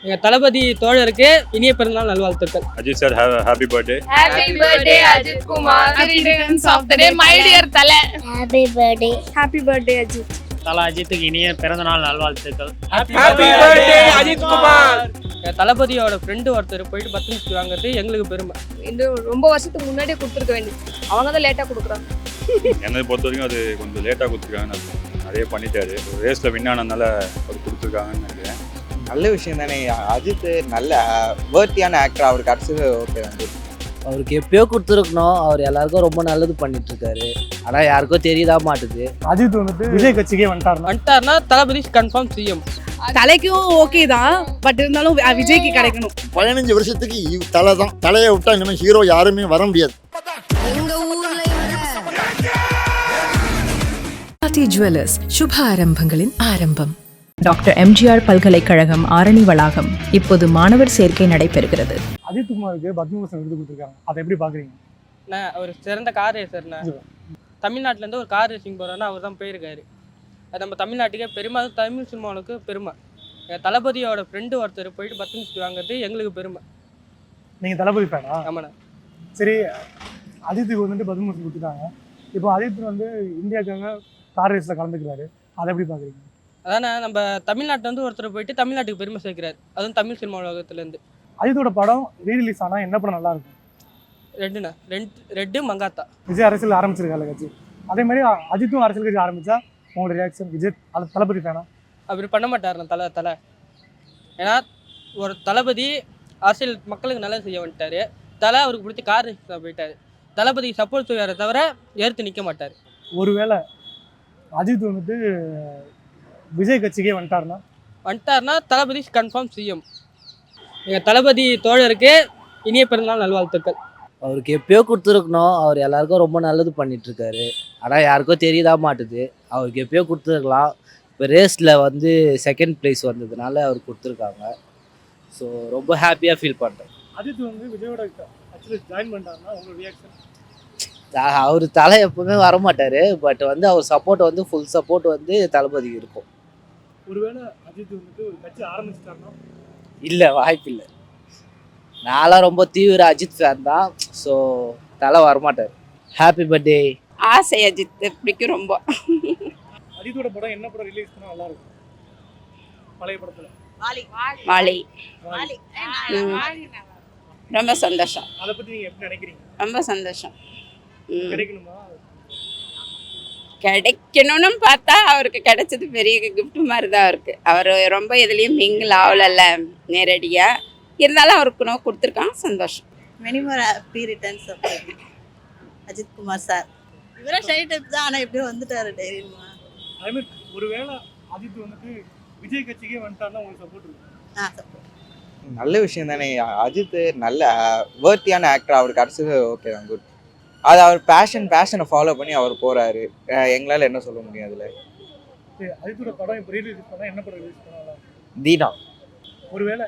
எங்க தளபதி தோழருக்கு இனிய பிறந்தநாள் நல்வாழ்த்துக்கள். Ajith sir happy birthday. Happy birthday Ajit Kumar. Happy returns of the day my dear Tala. Happy birthday. Happy birthday Ajit. தல அஜித்துக்கு இனிய பிறந்தநாள் நல்வாழ்த்துக்கள். Happy birthday Ajith Kumar. எங்க தளபதியோட ஃப்ரெண்டு ஒருத்தர் போயிட்டு 10 நிமிஷம் வாங்குறது எங்களுக்கு பெருமை. இன்னும் ரொம்ப வருஷத்துக்கு முன்னாடியே கொடுத்துருக்க வேண்டியது, அவங்க தான் லேட்டாக கொடுக்குறாங்க. என்னை பொறுத்த வரைக்கும் அது கொஞ்சம் லேட்டாக கொடுத்துருக்காங்கன்னு நிறைய பண்ணிட்டாரு. ரேஸில் வின் ஆனதுனால அவர் கொடுத்துருக்காங்கன்னு நினைக்கிறேன். நல்ல விஷயம் தானே. அஜித் நல்ல வேர்த்தியான ஆக்டர், அவருக்கு அடுத்தது ஓகே வந்து அவருக்கு எப்பயோ கொடுத்துருக்கணும். அவர் எல்லாருக்கும் ரொம்ப நல்லது பண்ணிட்டு இருக்காரு. ஆனால் யாருக்கும் தெரியதா மாட்டுது. அஜித் வந்துட்டு விஜய் கட்சிக்கே வந்துட்டாருன்னா தளபதி கன்ஃபார்ம் சிஎம். தலைக்கும் ஓகே தான், பட் இருந்தாலும் விஜய்க்கு கிடைக்கணும். 15 வருஷத்துக்கு தலை தான். தலையை விட்டா இனிமேல் ஹீரோ யாருமே வர முடியாது. ஜுவல்லர்ஸ் சுப ஆரம்பங்களின் ஆரம்பம். டாக்டர் எம்ஜிஆர் பல்கலைக்கழகம் ஆரணி வளாகம் இப்போது மாணவர் சேர்க்கை நடைபெறுகிறது. அஜித் குமாருக்கு பத்மபூஷன் விருது கொடுத்துருக்காங்க, அதை எப்படி பாக்குறீங்க? அவர் சிறந்த கார் ரேசர்ண்ணா. தமிழ்நாட்டிலேருந்து ஒரு கார் ரேசிங் போகிறாருன்னா அவர் தான் போயிருக்காரு. அது நம்ம தமிழ்நாட்டுக்கே பெருமை, அது தமிழ் சினிமாவுக்கு பெருமை. எங்கள் தளபதியோட ஃப்ரெண்டு ஒருத்தர் போயிட்டு 10 நிமிஷம் வாங்குறது எங்களுக்கு பெருமை. நீங்கள் தளபதி ஃபேனா? ஆமாண்ணா. சரி, அஜித்துக்கு வந்துட்டு பத்மபூஷன் கொடுத்துட்டாங்க. இப்போ அஜித் வந்து இந்தியாவுக்காக கார் ரேஸில் கலந்துக்கிறாரு, அதை எப்படி பார்க்குறீங்க? அதானே நம்ம தமிழ்நாட்டிலேருந்து ஒருத்தர் போயிட்டு தமிழ்நாட்டுக்கு பெருமை சேர்க்கிறார், அதுவும் தமிழ் சினிமா உலகத்துலேருந்து. அஜித்தோட படம் ரீரிலீஸ் ஆனால் என்ன படம் நல்லா இருக்கும்? ரெட்டு மங்காத்தா. விஜய் அரசியல் ஆரம்பிச்சிருக்காரு கட்சி, அதே மாதிரி அஜித்தும் அரசியல் கட்சி ஆரம்பித்தா உங்களோட ரியாக்ஷன்? விஜய் அது தளபதி ஃபேனா? அப்படி பண்ண மாட்டாருண்ணா தலை. ஏன்னா ஒரு தளபதி அரசியல் மக்களுக்கு நல்லது செய்ய வந்துட்டார். தலை அவருக்கு பிடிச்சி கார் ரேஸ் தான் போயிட்டார். தளபதி சப்போர்ட் செய்வாரை தவிர ஏற்று நிற்க மாட்டார். ஒருவேளை அஜித் வந்துட்டு விஜய் கட்சிக்கே வந்துட்டாருன்னா தளபதி கன்ஃபார்ம் சிஎம். எங்கள் தளபதி தோழருக்கு இனிய பிறந்தநாள் நல்வாழ்த்துக்கள். அவருக்கு எப்பயோ கொடுத்துருக்கணும். அவர் எல்லாருக்கும் ரொம்ப நல்லது பண்ணிட்டு இருக்காரு. ஆனால் யாருக்கும் தெரியதா மாட்டுது. அவருக்கு எப்பயோ கொடுத்துருக்கலாம். இப்போ ரேஸில் வந்து செகண்ட் ப்ரைஸ் வந்ததுனால அவர் கொடுத்துருக்காங்க. ஸோ ரொம்ப ஹாப்பியாக ஃபீல் பண்ணுறேன். அஜித் வந்து விஜயோட ஆக்சுவலி ஜாயின் பண்ணிட்டாருன்னா உங்களோட ரியாக்ஷன்? அவர் தலை எப்பவுமே வரமாட்டார், பட் வந்து அவர் சப்போர்ட் வந்து ஃபுல் சப்போர்ட் வந்து தளபதிக்கு இருக்கும். ஒருவேளை அஜித் வந்துட்டு ஒரு கட்சி ஆரம்பிச்சிட்டாருன்னா? இல்லை, வாய்ப்பு இல்லை. நான்லாம் ரொம்ப தீவிர அஜித் ஃபேன் தான். ஸோ தலை வரமாட்டார். Happy birthday. ஆசை அஜித் பிடிக்கும் ரொம்ப. அஜித்தோட படம் என்ன படம் ரிலீஸ் பண்ணால் நல்லா இருக்கும்? பழைய படத்தில் வாலி. ரொம்ப சந்தோஷம். அதை பற்றி நீங்கள் எப்படி நினைக்கிறீங்க? ரொம்ப சந்தோஷம். கிடைக்கணுமா? கிடைக்கணும்னு பார்த்தா அவருக்கு கிடைச்சது பெரிய கிஃப்ட் மாதிரி தான் இருக்கு. அவர் ரொம்ப எதுலேயும் மிங்கிள் ஆகல நேரடியாக, இருந்தாலும் அவருக்கு நான் கொடுத்துருக்காங்க. சந்தோஷம். Many more happy returns of the day. Ajith Kumar sir இவரே ஷை டைப் தான், ஆனால் எப்படியோ வந்துட்டாரு டைரியுமா. அதுமாதிரி ஒருவேளை அஜித் வந்துட்டு விஜய் கட்சிக்கே வந்துட்டாருன்னா உங்களுக்கு சப்போர்ட் இருக்கு? சப்போர்ட். நல்ல விஷயம் தானே. அஜித் நல்ல வேர்த்தியான ஆக்டர், அவருக்கு அடுத்தது ஓகே தான், குட். அது அவர் பேஷனை ஃபாலோ பண்ணி அவர் போகிறாரு. எங்களால் என்ன சொல்ல முடியும் அதில்? அஜித்தோட படம் இப்போ ரிலீஸ் பண்ணால் என்ன படம் ரிலீஸ் பண்ணாலும்? தீனா. ஒருவேளை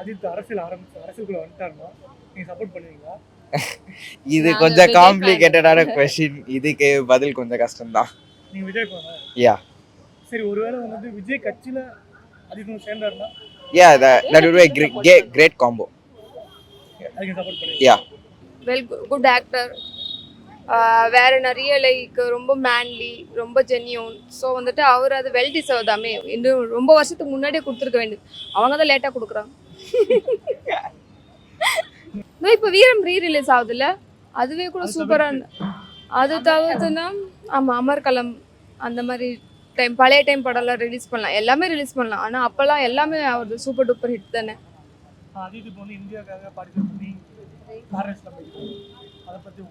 அஜித் அரசியலுக்குள்ள வந்துட்டாருன்னா நீங்கள் சப்போர்ட் பண்ணுவீங்களா? இது கொஞ்சம் காம்ப்ளிகேட்டடான கொஸ்டின், இதுக்கு பதில் கொஞ்சம் கஷ்டம்தான். நீங்கள் விஜய் போனா? யா. சரி, ஒருவேளை வந்துட்டு விஜய் கட்சியில் அஜித் வந்து சேர்ந்தாருன்னா? Yeah, that would be a great combo. அதுக்கு சப்போர்ட் பண்ணுவீங்க? யா. Well good actor. வேற நிறைய லைக் ரொம்ப மேன்லி, ரொம்ப ஜென்யூன். ஸோ வந்துட்டு அவர் அது வெல் டிசர்வ் தாமே. இன்னும் ரொம்ப வருஷத்துக்கு முன்னாடியே கொடுத்துருக்க வேண்டியது, அவங்க தான் லேட்டாக கொடுக்குறாங்க. இப்போ வீரம் ரீரிலீஸ் ஆகுதுல்ல, அதுவே கூட சூப்பராக. அது தவிர்த்துனா ஆமாம், அமர்கலம் அந்த மாதிரி டைம் பழைய டைம் படம்லாம் ரிலீஸ் பண்ணலாம், எல்லாமே ரிலீஸ் பண்ணலாம். ஆனால் அப்போல்லாம் எல்லாமே அவர் சூப்பர் டூப்பர் ஹிட் தானே. அஜித் இப்போ வந்து இந்தியாவுக்காக பார்ட்டிசிபேட் பண்ணி அதை பற்றி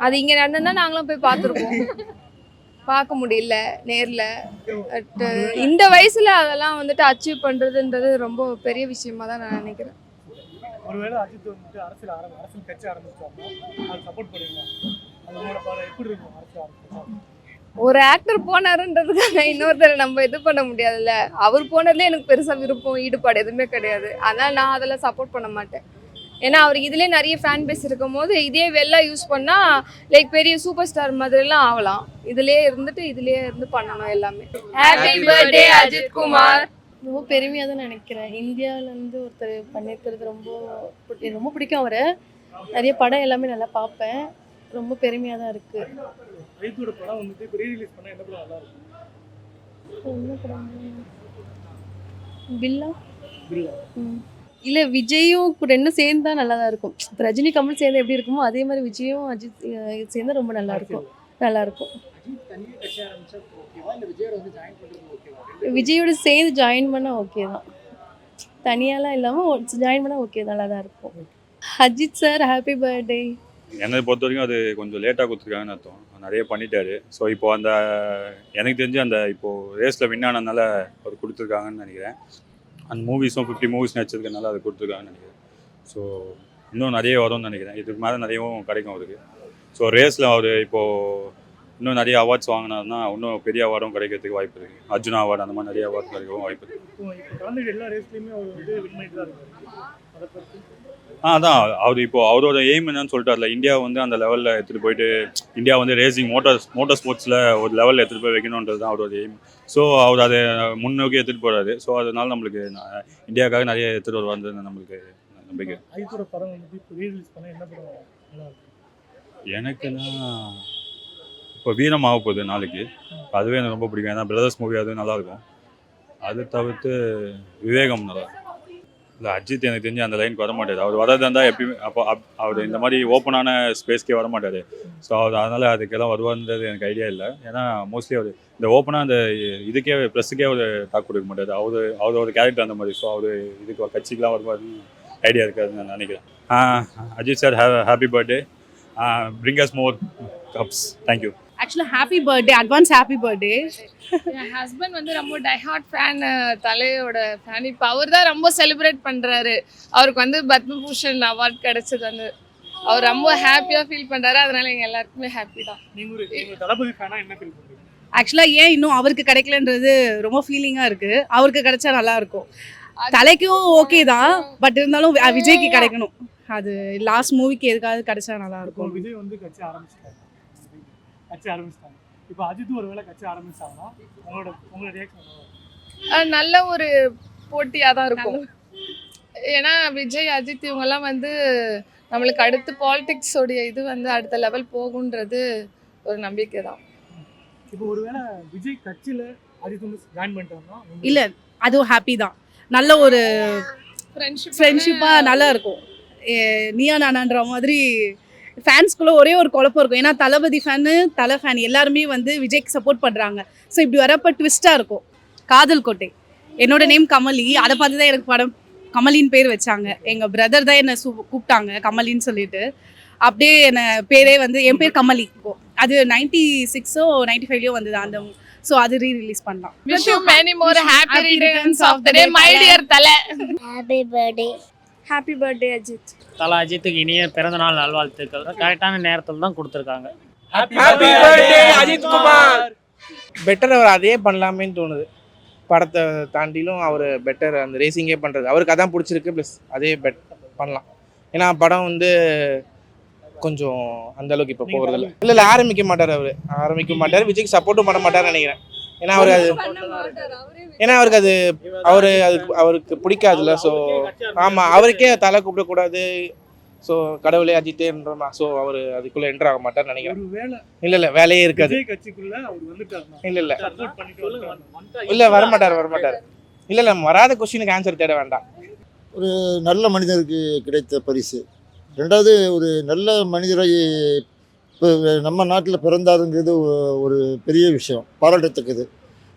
அது இங்கே நடந்தா நாங்களும் போய் பார்த்துருப்போம். பார்க்க முடியல நேரில். இந்த வயசில் அதெல்லாம் வந்துட்டு அச்சீவ் பண்ணுறதுன்றது ரொம்ப பெரிய விஷயமா தான் நான் நினைக்கிறேன். ஒருவேளை அஜித் வந்துட்டு அரசியல் கட்சி ஆரம்பிச்சாருன்னா அது சப்போர்ட் பண்ணுவீங்களா? அது உங்களோட படம் எப்படி இருக்கும்? அரசியல் ஒரு ஆக்டர் போனாருன்றதுக்காக இன்னொருத்தரை நம்ம இது பண்ண முடியாதுல்ல. அவர் போனதுல எனக்கு பெருசாக விருப்பம் ஈடுபாடு எதுவுமே கிடையாது. அதனால் நான் அதெல்லாம் சப்போர்ட் பண்ண மாட்டேன். ஏன்னா அவருக்கு இதிலே நிறைய ஃபேன் பேஸ் இருக்கும் போது இதே வெள்ளா யூஸ் பண்ணால் லைக் பெரிய சூப்பர் ஸ்டார் மாதிரிலாம் ஆகலாம். இதுலேயே இருந்து பண்ணணும் எல்லாமே. Happy birthday Ajith Kumar. ரொம்ப பெருமையாக தான் நினைக்கிறேன். இந்தியாவிலேருந்து ஒருத்தர் பண்ணியிருக்கிறது ரொம்ப பிடிக்கும் அவரை. நிறைய படம் எல்லாமே நல்லா பார்ப்பேன். ரொம்ப பெருமையாக தான் இருக்குது. அஜித்தோட படம் வந்துட்டு இப்போ ரீரிலீஸ் பண்ணால் என்ன படம் நல்லா இருக்கும்? என்ன படம்? பில்லா. இல்லை, விஜயும் ரெண்டும் சேர்ந்தா நல்லா தான் இருக்கும். இப்போ ரஜினி கமல் சேர்ந்து எப்படி இருக்குமோ அதே மாதிரி விஜயும் அஜித் சேர்ந்தா ரொம்ப நல்லா இருக்கும். விஜயோட சேர்ந்து ஜாயின் பண்ண ஓகே தான். தனியாலாம் இல்லாமல் ஜாயின் பண்ண ஓகே, நல்லா தான் இருக்கும். Ajith sir happy birthday. என்னை பொறுத்த வரைக்கும் அது கொஞ்சம் லேட்டாக கொடுத்துருக்காங்கன்னு அர்த்தம். நிறைய பண்ணிட்டாரு. ஸோ இப்போ அந்த எனக்கு தெரிஞ்சு அந்த இப்போது ரேஸில் வின் ஆனதுனால அவர் கொடுத்துருக்காங்கன்னு நினைக்கிறேன். அந்த மூவிஸும் 50 மூவிஸ் நடிச்சதுக்குனால அது கொடுத்துருக்காங்கன்னு நினைக்கிறேன். ஸோ இன்னும் நிறைய வரும்னு நினைக்கிறேன். இதுக்கு மேலே நிறையவும் கிடைக்கும் அவருக்கு. ஸோ ரேஸில் அவர் இப்போது இன்னும் நிறைய அவார்ட்ஸ் வாங்கினாருன்னா இன்னும் பெரிய அவார்டும் கிடைக்கிறதுக்கு வாய்ப்பு இருக்குது. அர்ஜுனா அவார்டு அந்த மாதிரி நிறைய அவார்ட்ஸ் கிடைக்கவும் வாய்ப்பு இருக்குது. இப்போ கலந்துட்டு எல்லா ரேஸ்லையுமே அவர் வந்து வின் பண்ணிட்டு தான் இருக்காரு. அதை பற்றி அதான் அவர் இப்போது அவரோட எய்ம் என்னன்னு சொல்லிட்டார்ல, இந்தியா வந்து அந்த லெவலில் எடுத்துகிட்டு போயிட்டு இந்தியா வந்து ரேசிங் மோட்டார் ஸ்போர்ட்ஸில் ஒரு லெவலில் எடுத்துகிட்டு போய் வைக்கணுன்றது தான் அவரோட எய்ம். ஸோ அவர் அதை முன்னோக்கி எடுத்துகிட்டு போகிறாரு. ஸோ அதனால நம்மளுக்கு இந்தியாவுக்காக நிறைய எடுத்துகிட்டு வருவார்ன்றது நம்மளுக்கு நம்பிக்கை. அஜித்தோட படம் வந்துட்டு இப்போ ரீரிலீஸ் பண்ணால் என்ன படம் நல்லா இருக்கும்? எனக்குன்னா இப்போ வீரம் ஆக போகுது நாளைக்கு. அதுவே எனக்கு ரொம்ப பிடிக்கும். ஏன்னா பிரதர்ஸ் மூவி அதுவும் நல்லாயிருக்கும். அது தவிர்த்து விவேகம் நல்லா இருக்கும். இல்லை, அஜித் எனக்கு தெரிஞ்சு அந்த லைனுக்கு வரமாட்டார். அவர் வரதா இருந்தால் எப்பயுமே அப்போ அவர் இந்த மாதிரி ஓப்பனான ஸ்பேஸ்க்கே வரமாட்டார். ஸோ அவர் அதனால் அதுக்கெல்லாம் வருவார்ன்றது எனக்கு ஐடியா இல்லை. ஏன்னா மோஸ்ட்லி அவர் இந்த ஓப்பனாக அந்த இதுக்கே ப்ரெஸ்ஸுக்கே அவர் டாக் கொடுக்க மாட்டார். அவரோட கேரக்டர் அந்த மாதிரி. ஸோ அவர் இதுக்கு கட்சிக்கெலாம் வருவார்னு ஐடியா இருக்காதுன்னு நான் நினைக்கிறேன். Ajith sir happy birthday. Bring us more cups. Thank you. ஆக்சுவலாக happy birthday, advance happy birthday. என் ஹஸ்பண்ட் வந்து ரொம்ப டைஹார்ட் ஃபேன், தலையோட ஃபேன். இப்போ அவர் தான் ரொம்ப செலிப்ரேட் பண்ணுறாரு. அவருக்கு வந்து பத்மபூஷன் அவார்ட் கிடைச்சது வந்து அவர் ரொம்ப ஹாப்பியாக ஃபீல் பண்ணுறாரு. அதனால எங்கள் எல்லாருக்குமே ஹாப்பி தான். நீங்கள் தளபதி ஃபேனாக என்ன ஃபீல் பண்ணுறீங்க? ஆக்சுவலாக ஏன் இன்னும் அவருக்கு கிடைக்கலன்றது ரொம்ப ஃபீலிங்காக இருக்குது. அவருக்கு கிடைச்சா நல்லா இருக்கும். தலைக்கும் ஓகே தான், பட் இருந்தாலும் விஜய்க்கு கிடைக்கணும். அது லாஸ்ட் மூவிக்கு எதுக்காவது கிடைச்சா நல்லா இருக்கும். விஜய் வந்து கட்சி ஆரம்பிச்சிட்டாங்க. இப்போ அஜித் ஒரு வேளை கட்சி ஆரம்பிச்சாங்கன்னா உங்களோட ரியாக்ஷன்? நல்ல ஒரு போட்டியாக தான் இருக்கும். ஏன்னா விஜய் அஜித் இவங்கெல்லாம் வந்து நம்மளுக்கு அடுத்து பாலிடிக்ஸோடைய இது வந்து அடுத்த லெவல் போகுன்றது ஒரு நம்பிக்கை தான். இப்போ ஒருவேளை விஜய் கட்சியில் அஜித் வந்து ஜாயின் பண்ணிட்டாங்கன்னா? இல்லை, அதுவும் ஹாப்பி தான். நல்ல ஒரு ஃப்ரெண்ட்ஷிப்பாக நல்லா இருக்கும். நீயா நானான்ற மாதிரி ஃபேன்ஸ்குள்ளே ஒரே ஒரு குழப்பம் இருக்கும். ஏன்னா தளபதி ஃபேனு, தலை ஃபேன் எல்லாருமே வந்து விஜய்க்கு சப்போர்ட் பண்ணுறாங்க. ஸோ இப்படி வரப்போ ட்விஸ்ட்டாக இருக்கும். காதல் கோட்டை, என்னோட நேம் கமலி. அதை பார்த்து தான் எனக்கு படம் கமலின்னு பேர் வச்சாங்க. எங்கள் பிரதர் தான் என்னை கூப்பிட்டாங்க கமலின்னு சொல்லிட்டு. அப்படியே என்னை பேரே வந்து என் பேர் கமலி. அது 96 95 வந்தது அந்த. ஸோ அது ரீரிலீஸ் பண்ணலாம். Wish you many more happy returns of the day, my dear Thala. Happy birthday. Happy birthday Ajith. Thala அஜித்துக்கு இனிய பிறந்தநாள் நல்வாழ்த்துக்கள். கரெக்டான நேரத்தில் தான் கொடுத்துருக்காங்க. Happy birthday Ajith Kumar. Better அவர் அதே பண்ணலாமேன்னு தோணுது. படத்தை தாண்டிலும் அவர் பெட்டர் அந்த ரேசிங்கே பண்ணுறது அவருக்கு அதான் பிடிச்சிருக்கு. ப்ளஸ் அதே பண்ணலாம். ஏன்னா படம் வந்து கொஞ்சம் அந்த அளவுக்கு இப்போ போகிறதில்ல. இல்லை ஆரம்பிக்க மாட்டார். விஜய்க்கு சப்போர்ட்டும் பண்ண மாட்டார்னு நினைக்கிறேன். ஏன்னா அவருக்கு அவருக்கு பிடிக்காதுல்ல. ஸோ ஆமாம், அவருக்கே தலை கூப்பிடக்கூடாது. ஸோ கடவுளே அஜித்தேன்றமா. ஸோ அவர் அதுக்குள்ளே என்ட்ரு ஆக மாட்டார்னு நினைக்கிறேன். இல்லை வேலையே இருக்காது. இல்லை வரமாட்டார். இல்லை வராத கொஸ்டினுக்கு ஆன்சர் தேட வேண்டாம். ஒரு நல்ல மனிதருக்கு கிடைத்த பரிசு. ரெண்டாவது, ஒரு நல்ல மனிதரை இப்போ நம்ம நாட்டில் பிறந்தாருங்கிறது ஒரு பெரிய விஷயம், பாராட்டத்தக்கது.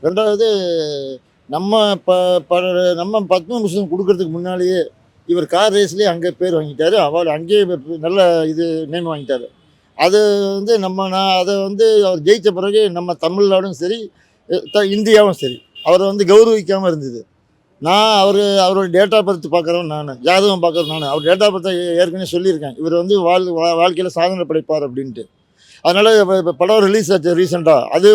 ரெண்டாவது, நம்ம பத்மபூஷன் கொடுக்கறதுக்கு முன்னாலேயே இவர் கார் ரேஸ்லேயே அங்கே பேர் வாங்கிட்டார். அவார்டு அங்கேயே நல்ல இது நேம் வாங்கிட்டார். அது வந்து அதை வந்து அவர் ஜெயித்த பிறகு நம்ம தமிழ்நாடும் சரி இந்தியாவும் சரி அவரை வந்து கௌரவிக்காமல் இருந்தது. நான் அவரோட டேட் ஆஃப் பர்த் பார்க்குறவன், நான் ஜாதகம் பார்க்குறேன். நான் அவர் டேட் ஆஃப் பர்த்தை ஏற்கனவே சொல்லியிருக்கேன். இவர் வந்து வாழ்க்கையில் சாதனை படைப்பார் அப்படின்ட்டு. அதனால் இப்போ படம் ரிலீஸ் ஆச்சு ரீசெண்டாக, அது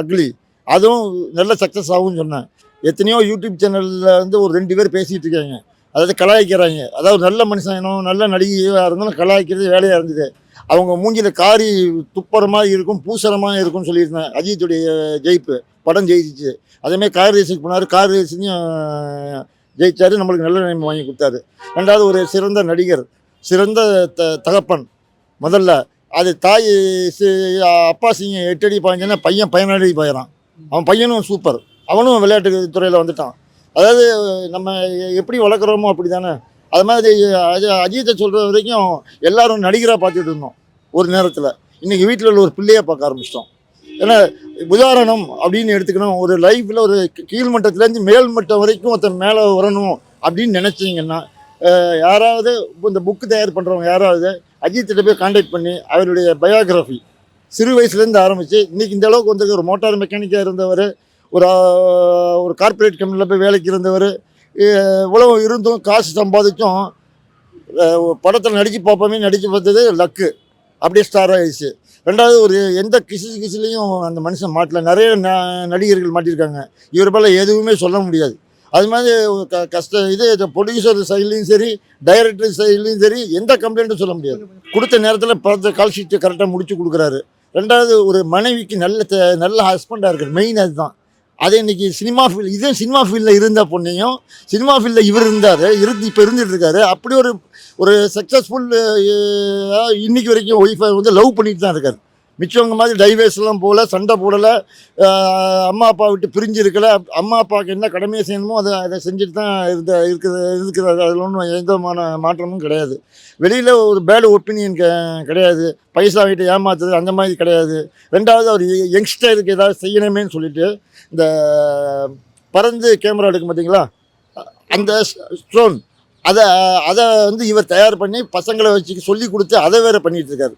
அக்லி, அதுவும் நல்ல சக்ஸஸ் ஆகும்னு சொன்னேன். எத்தனையோ யூடியூப் சேனலில் வந்து ஒரு 2 பேர் பேசிகிட்டு இருக்காங்க, அதாவது கலாய்க்கிறாங்க. அதாவது நல்ல மனுஷனும் நல்ல நடிகையாக இருந்தாலும் கலாய்க்கிறது வேலையாக இருந்தது. அவங்க மூஞ்சியில் காரி துப்புற மாதிரி இருக்கும், பூசரமாக இருக்கும்னு சொல்லியிருந்தேன். அஜித்துடைய ஜெயிப்பு படம் ஜெயிச்சிச்சு. அதேமாதிரி கார் ரேஸுக்கு போனார், கார் ரேஸையும் ஜெயிச்சார், நம்மளுக்கு நல்ல நேம் வாங்கி கொடுத்தாரு. ரெண்டாவது ஒரு சிறந்த நடிகர், சிறந்த தகப்பன். முதல்ல அது தாய் அப்பா சிங்க 8 அடி பாய்ஞ்சனா பையன் 17 அடி பாயிறான். அவன் பையனும் சூப்பர், அவனும் விளையாட்டு துறையில் வந்துட்டான். அதாவது நம்ம எப்படி வளர்க்குறோமோ அப்படி தானே. அது மாதிரி அஜித்தை சொல்கிற வரைக்கும் எல்லாரும் நடிகராக பார்த்துட்டு இருந்தோம் ஒரு நேரத்தில். இன்றைக்கி வீட்டில் உள்ள ஒரு பிள்ளையாக பார்க்க ஆரம்பிச்சிட்டோம். ஏன்னா உதாரணம் அப்படின்னு எடுத்துக்கணும், ஒரு லைஃப்பில் ஒரு கீழ்மட்டத்துலேருந்து மேல்மட்டம் வரைக்கும் ஒருத்தன் மேலே வரணும் அப்படின்னு நினச்சிங்கன்னா, யாராவது இந்த புக்கு தயார் பண்ணுறவங்க யாராவது அஜித்திட்ட போய் கான்டாக்ட் பண்ணி அவருடைய பயோகிராஃபி சிறு வயசுலேருந்து ஆரம்பித்து இன்றைக்கி இந்த அளவுக்கு வந்து ஒரு மோட்டார் மெக்கானிக்காக இருந்தவர், ஒரு கார்ப்பரேட் கம்பெனியில் போய் வேலைக்கு இருந்தவர், இவ்வளவு இருந்தும் காசு சம்பாதிச்சும் படத்தில் நடித்து பார்ப்போமே நடித்து பார்த்தது லக்கு, அப்படியே ஸ்டார் ஆகிடுச்சு. ரெண்டாவது ஒரு எந்த கிசுலையும் அந்த மனுஷன் மாட்டல. நிறைய நடிகர்கள் மாட்டியிருக்காங்க, இவர் போல் எதுவுமே சொல்ல முடியாது. அது மாதிரி ப்ரொடியூசர் சைட்லேயும் சரி, டைரக்டர் சைட்லேயும் சரி, எந்த கம்ப்ளைண்ட்டும் சொல்ல முடியாது. கொடுத்த நேரத்தில் படத்தை கால் ஷீட்டை கரெக்டாக முடிச்சு கொடுக்குறாரு. ரெண்டாவது ஒரு மனைவிக்கு நல்ல ஹஸ்பண்டாக இருக்குது, மெயின் அதுதான். அதே இன்றைக்கி சினிமா ஃபீல்டு, இதே சினிமா ஃபீல்டில் இருந்த பொண்ணையும் சினிமா ஃபீல்டில் இவர் இப்போ இருந்துட்டு இருக்காரு. அப்படி ஒரு சக்ஸஸ்ஃபுல் இன்றைக்கி வரைக்கும் ஒய்ஃபை வந்து லவ் பண்ணிட்டு தான் இருக்கார். மிச்சவங்க மாதிரி டைவேர்ஸ்லாம் போகல, சண்டை போடலை, அம்மா அப்பா விட்டு பிரிஞ்சு இருக்கலை. அம்மா அப்பாவுக்கு என்ன கடமையை செய்யணுமோ அதை செஞ்சுட்டு தான் இருக்கிறது. அதில் ஒன்றும் எந்த மாற்றமும் கிடையாது. வெளியில் ஒரு பேட் ஒப்பீனியன் கிடையாது, பைசா வீட்டை ஏமாத்துறது அந்த மாதிரி கிடையாது. ரெண்டாவது அவர் யங்ஸ்டருக்கு ஏதாவது செய்யணுமேன்னு சொல்லிட்டு இந்த பறந்து கேமரா எடுக்கும் பார்த்தீங்களா, அந்த ஸ்ட்ரோன் அதை வந்து இவர் தயார் பண்ணி பசங்களை வச்சு சொல்லி கொடுத்து அதை வேறு பண்ணிகிட்ருக்காரு.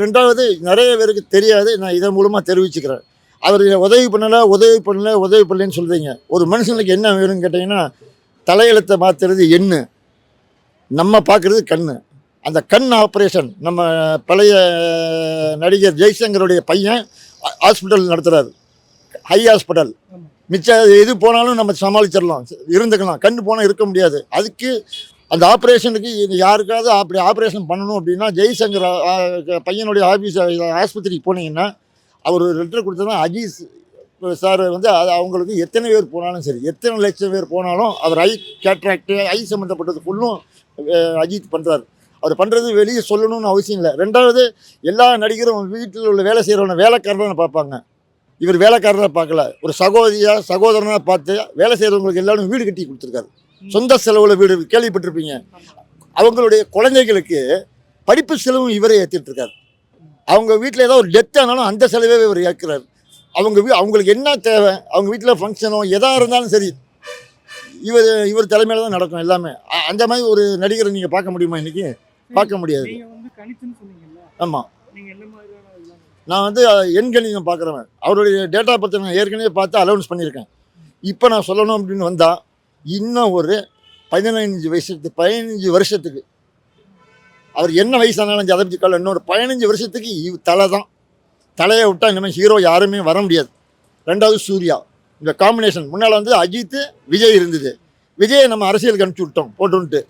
ரெண்டாவது நிறைய பேருக்கு தெரியாது, நான் இதன் மூலமாக தெரிவிச்சுக்கிறேன். அவர் உதவி பண்ணலன்னு சொல்கிறீங்க. ஒரு மனுஷனுக்கு என்ன வேணும்னு கேட்டிங்கன்னா, தலையெழுத்தை மாற்றுறது எண்ணு, நம்ம பார்க்குறது கண். அந்த கண் ஆப்ரேஷன் நம்ம பழைய நடிகர் ஜெய்சங்கருடைய பையன் ஹாஸ்பிட்டல் நடத்துகிறார், ஹை ஹாஸ்பிட்டல். மிச்சம் எது போனாலும் நம்ம சமாளிச்சிடலாம், இருந்துக்கலாம். கண் போனால் இருக்க முடியாது. அதுக்கு அந்த ஆப்ரேஷனுக்கு யாருக்காவது அப்படி ஆப்ரேஷன் பண்ணணும் அப்படின்னா ஜெய்சங்கர் பையனுடைய ஆஸ்பத்திரிக்கு போனீங்கன்னா அவர் ஒரு லெட்டர் கொடுத்தா அஜித் சார் வந்து அவங்களுக்கு எத்தனை பேர் போனாலும் சரி, எத்தனை லட்சம் பேர் போனாலும் அவர் ஐ கேட்ராக்டு ஐ சம்மந்தப்பட்டது ஃபுல்லும் அஜித் பண்ணுறாரு. அவர் பண்ணுறது வெளியே சொல்லணும்னு அவசியம் இல்லை. ரெண்டாவது எல்லா நடிகரும் வீட்டில் உள்ள வேலை செய்கிறவங்க வேலைக்காரனை பார்ப்பாங்க, இவர் வேலைக்காரனாக பார்க்கல, ஒரு சகோதரனாக பார்த்து வேலை செய்கிறவங்களுக்கு எல்லாரும் வீடு கட்டி கொடுத்துருக்காரு. சொந்த செலவில் வீடு கேள்விப்பட்டிருப்பீங்க. அவங்களுடைய குழந்தைகளுக்கு படிப்பு செலவும் இவரே ஏற்றிட்டு இருக்காரு. அவங்க வீட்டில் ஏதாவது ஒரு டெத் ஆனாலும் அந்த செலவே இவர் ஏற்கிறார். அவங்களுக்கு என்ன தேவை, அவங்க வீட்டில் ஃபங்க்ஷனோ எதாக இருந்தாலும் சரி இவர் தலைமையில் தான் நடக்கும் எல்லாமே. அந்த மாதிரி ஒரு நடிகரை நீங்கள் பார்க்க முடியுமா? இன்றைக்கி பார்க்க முடியாது. ஆமாம், நான் வந்து எண்கணிதம் பார்க்குறவன். அவருடைய டேட்டா பற்றி நான் ஏற்கனவே பார்த்து அலௌன்ஸ் பண்ணியிருக்கேன். இப்போ நான் சொல்லணும் அப்படின்னு வந்தால் இன்னும் ஒரு 15 வருஷத்துக்கு அவர் என்ன வயசானாலும் ஜதபிச்சிக்கால இன்னொரு 15 வருஷத்துக்கு தலை தான். தலையை விட்டால் இனிமேல் ஹீரோ யாருமே வர முடியாது. ரெண்டாவது சூர்யா, இந்த காம்பினேஷன். முன்னால் வந்து அஜித் விஜய் இருந்தது, விஜயை நம்ம அரசியலுக்கு அனுப்பிச்சி விட்டோம் போட்டுன்ட்டு.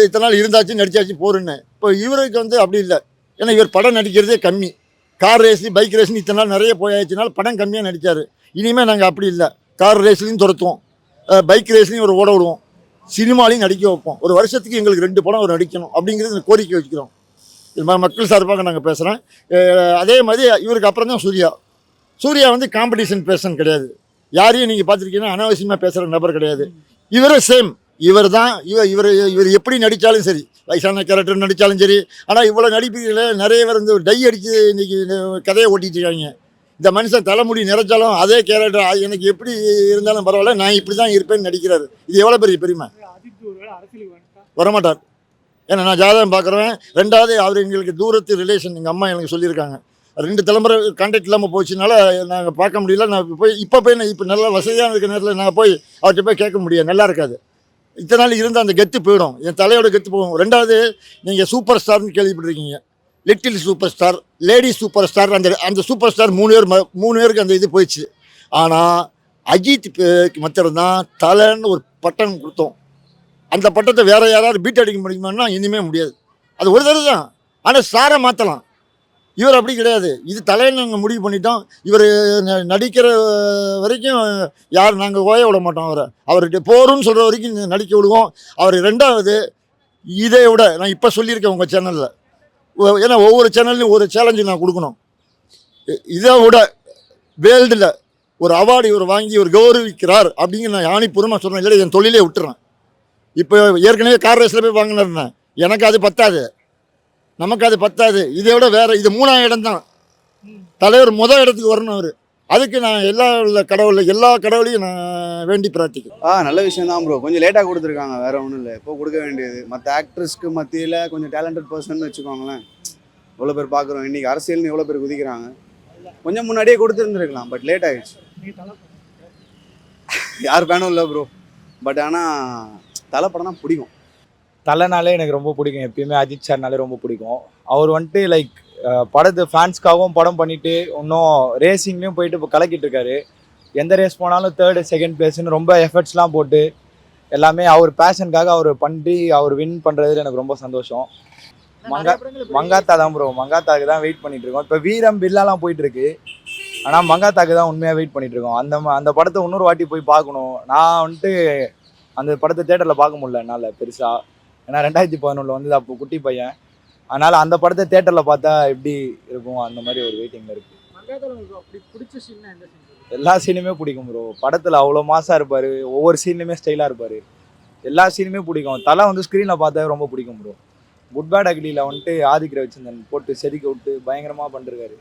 இத்தனை நாள் இருந்தாச்சு நடிச்சாச்சு போருன்னு. இப்போ இவருக்கு வந்து அப்படி இல்லை, ஏன்னா இவர் படம் நடிக்கிறதே கம்மி. கார் ரேஸு பைக் ரேஸ்னு இத்தனை நாள் நிறைய போயாச்சுனால படம் கம்மியாக நடித்தார். இனிமேல் நாங்கள் அப்படி இல்லை, கார் ரேஸ்லையும் துரத்துவோம், பைக் ரேஸ்லையும் ஒரு ஓட விடுவோம், சினிமாலையும் நடிக்க வைப்போம். ஒரு வருஷத்துக்கு எங்களுக்கு 2 படம் ஒரு நடிக்கணும் அப்படிங்கிறது கோரிக்கை வச்சுக்கிறோம். இது மக்கள் சார்பாக நாங்கள் பேசுகிறேன். அதே மாதிரி இவருக்கு அப்புறம் தான் சூர்யா வந்து காம்படிஷன் பேர்சன் கிடையாது. யாரையும் நீங்கள் பார்த்துருக்கீங்கன்னா அனாவசியமாக பேசுகிற நபர் கிடையாது. இவரே சேம், இவர் தான். இவர் எப்படி நடித்தாலும் சரி, வயசான கேரக்டர் நடித்தாலும் சரி. ஆனால் இவ்வளோ நடிப்புகளில் நிறைய பேர் வந்து டை அடித்து இன்றைக்கி கதையை ஓட்டிகிட்டு இருக்காங்க. இந்த மனுஷன் தலைமுடி நிறைச்சாலும் அதே கேரக்டர் எனக்கு எப்படி இருந்தாலும் பரவாயில்ல, நான் இப்படி தான் இருப்பேன்னு நடிக்கிறாரு. இது எவ்வளோ பெரிய பெருமை. வரமாட்டார், ஏன்னா நான் ஜாதகம் பார்க்குறேன். ரெண்டாவது அவர் எங்களுக்கு தூரத்து ரிலேஷன், எங்கள் அம்மா எனக்கு சொல்லியிருக்காங்க. 2 தலைமுறை கான்டாக்ட் இல்லாமல் போச்சுனால நாங்கள் பார்க்க முடியல. நான் இப்போ போய் நான் இப்போ நல்லா வசதியான இருக்கிற நேரத்தில் நான் போய் அவர்கிட்ட போய் கேட்க முடியாது, நல்லா இருக்காது. இத்தனை நாள் இருந்தால் அந்த கெத்து போயிடும், என் தலையோட கெத்து போகும். ரெண்டாவது நீங்கள் சூப்பர் ஸ்டார்னு கேள்விப்பட்டிருக்கீங்க, little super star, lady super star. அந்த சூப்பர் ஸ்டார் 3 பேருக்கு அந்த இது போயிடுச்சு. ஆனால் அஜித் மாத்திரம்தான் தலைன்னு ஒரு பட்டம் கொடுத்தோம். அந்த பட்டத்தை வேறு யாராவது பீட் அடிக்க முடியுமான்னா இனிமே முடியாது. அது ஒரு தடவை தான். ஆனால் ஸ்டாரை மாற்றலாம், இவர் அப்படி கிடையாது. இது தலைன்னு நாங்கள் முடிவு பண்ணிட்டோம். இவர் நடிக்கிற வரைக்கும் யார் நாங்கள் ஓய விட மாட்டோம். அவர்கிட்ட போகிறோன்னு சொல்கிற வரைக்கும் நடிக்க விடுவோம். அவர் 2வது இதை விட நான் இப்போ சொல்லியிருக்கேன் உங்கள் சேனலில், ஏன்னா ஒவ்வொரு சேனல்லையும் ஒரு சேலஞ்சு நான் கொடுக்கணும். இதை விட வேர்ல்டில் ஒரு அவார்டு இவர் வாங்கி இவர் கௌரவிக்கிறார் அப்படிங்கிற நான் ஆணிப்பூர்வமாக சொல்கிறேன். இல்லை என் தொழிலே விட்டுறேன். இப்போ ஏற்கனவே கார் ரேஸில் போய் வாங்கினேன். எனக்கு அது பத்தாது, நமக்கு அது பத்தாது. இதை விட வேறு இது 3ஆம் இடம் தான். தலைவர் முதல் இடத்துக்கு வரணும் அவர். அதுக்கு நான் எல்லா கடவுளையும் நான் வேண்டி பிரார்த்திக்கிறேன். நல்ல விஷயம் தான் ப்ரோ. கொஞ்சம் லேட்டாக கொடுத்துருக்காங்க, வேறு ஒன்றும் இல்லை. இப்போ கொடுக்க வேண்டியது மற்ற ஆக்ட்ரஸ்க்கு மத்தியில் கொஞ்சம் டேலண்டட் பர்சன் வச்சுக்கோங்களேன். எவ்வளோ பேர் பார்க்குறோம் இன்றைக்கி, அரசியல்னு எவ்வளோ பேர் குதிக்கிறாங்க. கொஞ்சம் முன்னாடியே கொடுத்துருந்துருக்கலாம், பட் லேட் ஆகிடுச்சு. யார் பேனும் இல்லை ப்ரோ. பட் ஆனால் தலை படம் தான் பிடிக்கும். தலைனாலே எனக்கு ரொம்ப பிடிக்கும். எப்பயுமே அஜித் சார்னாலே ரொம்ப பிடிக்கும். அவர் வந்துட்டு லைக் படத்து ஃபேன்ஸ்க்காகவும் படம் பண்ணிவிட்டு இன்னும் ரேசிங்லேயும் போயிட்டு இப்போ கலக்கிட்டு இருக்காரு. எந்த ரேஸ் போனாலும் 3rd, 2nd பிளேஸ்ன்னு ரொம்ப எஃபர்ட்ஸ்லாம் போட்டு எல்லாமே அவர் பேஷனுக்காக அவர் பண்ணி அவர் வின் பண்ணுறதுல எனக்கு ரொம்ப சந்தோஷம். மங்காத்தா தான் ப்ரோ. மங்காத்தாக்கு தான் வெயிட் பண்ணிட்டு இருக்கோம். இப்போ வீரம் பில்லாலாம் போயிட்டு இருக்கு. ஆனால் மங்காத்தாக்கு தான் உண்மையாக வெயிட் பண்ணிட்டு இருக்கோம். அந்த படத்தை இன்னொரு வாட்டி போய் பார்க்கணும். நான் வந்துட்டு அந்த படத்தை தேட்டரில் பார்க்க முடியல என்னால் பெருசாக. ஏன்னா 2011 வந்து அப்போ குட்டி பையன். அதனால் அந்த படத்தை தேட்டரில் பார்த்தா எப்படி இருக்கும் அந்த மாதிரி ஒரு வெயிட்டிங்கில் இருக்குது. எல்லா சீனுமே பிடிக்கும் ப்ரோ. படத்தில் அவ்வளோ மாசாக இருப்பார். ஒவ்வொரு சீன்லையுமே ஸ்டைலாக இருப்பார். எல்லா சீனுமே பிடிக்கும். தலை வந்து ஸ்க்ரீனில் பார்த்தா ரொம்ப பிடிக்கும் ப்ரோ. குட் பேட் அக்லியில் வந்துட்டு ஆதிக்கிற வச்சிருந்தேன் போட்டு செதுக்கி விட்டு பயங்கரமாக பண்ணிருக்காரு.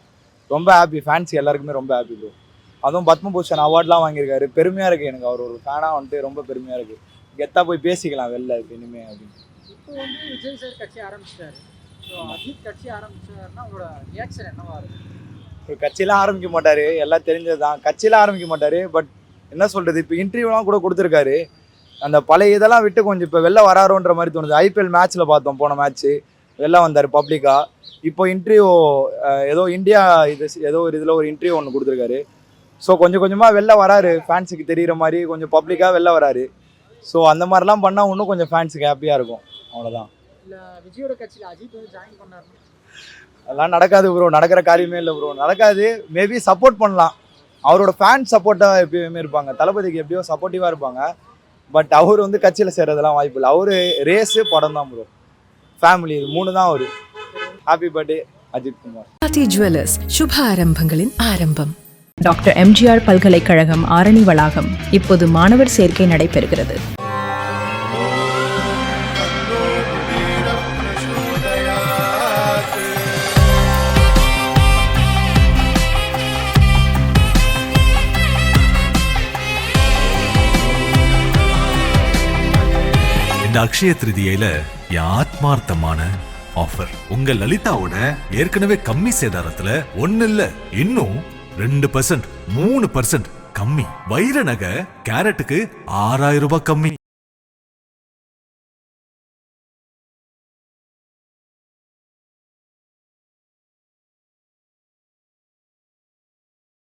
ரொம்ப ஹாப்பி. ஃபேன்ஸ் எல்லாருக்குமே ரொம்ப ஹாப்பி ப்ரோ. அதுவும் பத்மபூஷன் அவார்ட்லாம் வாங்கியிருக்காரு. பெருமையாக இருக்குது எனக்கு. அவர் ஒரு ஃபேனாக வந்துட்டு ரொம்ப பெருமையாக இருக்குது. கெத்தாக போய் பேசிக்கலாம் வெளில இனிமே அப்படின்னு. இப்போ வந்து விஜய் சார் கட்சி ஆரம்பிச்சிட்டாரு. ஸோ அஜித் கட்சி ஆரம்பிச்சாருன்னா அவரோட ரியாக்ஷன் என்னவா இருக்கும்? ஒரு கட்சியெலாம் ஆரம்பிக்க மாட்டார், எல்லாம் தெரிஞ்சது தான். கட்சியெலாம் ஆரம்பிக்க மாட்டார். பட் என்ன சொல்கிறது, இப்போ இன்டர்வியூலாம் கூட கொடுத்துருக்காரு. அந்த பழைய இதெல்லாம் விட்டு கொஞ்சம் இப்போ வெளில வராரோன்ற மாதிரி தோணுது. IPL மேட்ச்சில் பார்த்தோம், போன மேட்ச்சு வெளில வந்தார் பப்ளிக்காக. இப்போ இன்டர்வியூ ஏதோ இந்தியா ஏதோ ஒரு இதில் ஒரு இன்டர்வியூ ஒன்று கொடுத்துருக்காரு. ஸோ கொஞ்சம் கொஞ்சமாக வெளில வராரு. ஃபேன்ஸுக்கு தெரிகிற மாதிரி கொஞ்சம் பப்ளிக்காக வெளில வராரு. ஸோ அந்த மாதிரிலாம் பண்ணால் இன்னும் கொஞ்சம் ஃபேன்ஸுக்கு ஹாப்பியாக இருக்கும். அவ்வளோதான். இல்லை விஜயோட கட்சியில் அஜித் வந்து ஜாயின் பண்ணாரு. அதெல்லாம் நடக்காது ப்ரோ. நடக்கிற காரியமே இல்லை ப்ரோ. நடக்காது. மேபி சப்போர்ட் பண்ணலாம். அவரோட ஃபேன்ஸ் சப்போர்ட்டாக எப்பயுமே இருப்பாங்க. தளபதிக்கு எப்படியோ சப்போர்ட்டிவாக இருப்பாங்க. பட் அவர் வந்து கட்சியில் சேர்றதெல்லாம் வாய்ப்பு இல்லை. அவர் ரேஸு படம் தான் ப்ரோ. ஃபேமிலி இது 3 தான் அவர். Happy birthday Ajith Kumar. Aadhi jewellers சுப ஆரம்பங்களின் ஆரம்பம். டாக்டர் MGR பல்கலைக்கழகம் ஆரணி வளாகம். இப்போது மாணவர் சேர்க்கை நடைபெறுகிறது. இந்த அக்ஷய திருதியில என் ஆத்மார்த்தமான ஆஃபர். உங்க லலிதாவோட ஏற்கனவே கம்மி சேதாரத்துல 1 இல்ல இன்னும் 2%, 3% கம்மி. வைர நகை கேரட்டுக்கு 6000 ரூபாய் கம்மி.